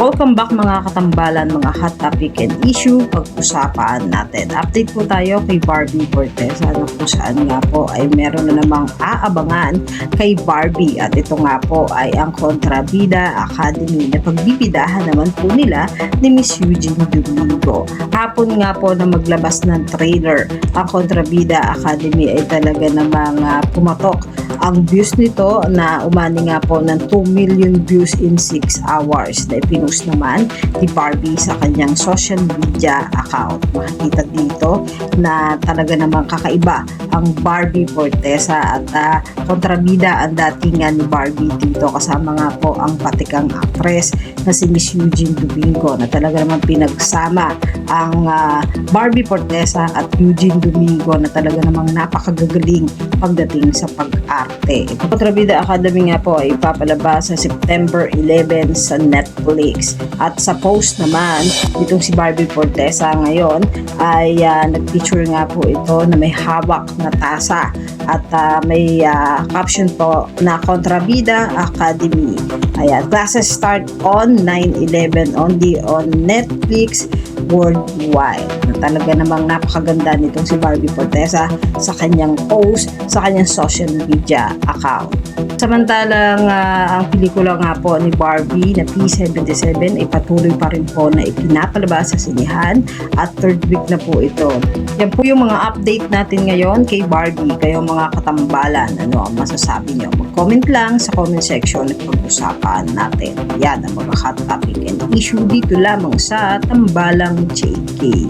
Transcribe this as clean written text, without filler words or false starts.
Welcome back mga katambalan, mga hot topic and issue pag-usapan natin. Update po tayo kay Barbie Fortesa na kung saan nga po ay meron na namang aabangan kay Barbie at ito nga po ay ang Kontrabida Academy na pagbibidahan naman po nila ni Miss Eugene Domingo. Hapon nga po na maglabas ng trailer ang Kontrabida Academy ay talaga namang pumatok ang views nito na umani nga po ng 2 million views in 6 hours na ipinost naman ni Barbie sa kanyang social media account. Makikita dito na talaga namang kakaiba ang Barbie Fortesa at kontrabida ang dating ni Barbie dito, kasama nga po ang patikang actress na si Miss Eugene Domingo na talaga namang pinagsama ang Barbie Fortesa at Eugene Domingo na talaga namang napakagagaling pagdating sa pag-arte. Ito Kontrabida Academy nga po ay ipapalabas sa September 11 sa Netflix. At sa post naman, itong si Barbie Fortesa ngayon ay nag-feature nga po ito na may hawak na tasa at may caption po na Kontrabida Academy. Ayan, classes start on 9/11 only on Netflix worldwide. Talaga namang napakaganda nitong si Barbie Fortesa sa kanyang post sa kanyang social media account. Samantalang ang pelikula nga po ni Barbie na P77 ay patuloy pa rin po na ipinapalabas sa sinihan at third week na po ito. Yan po yung mga update natin ngayon kay Barbie. Kayo mga katambalan, ano ang masasabi nyo? Mag-comment lang sa comment section at pag-usapan natin. Yan ang mga hot topic and issue dito lamang sa Tambalang JK.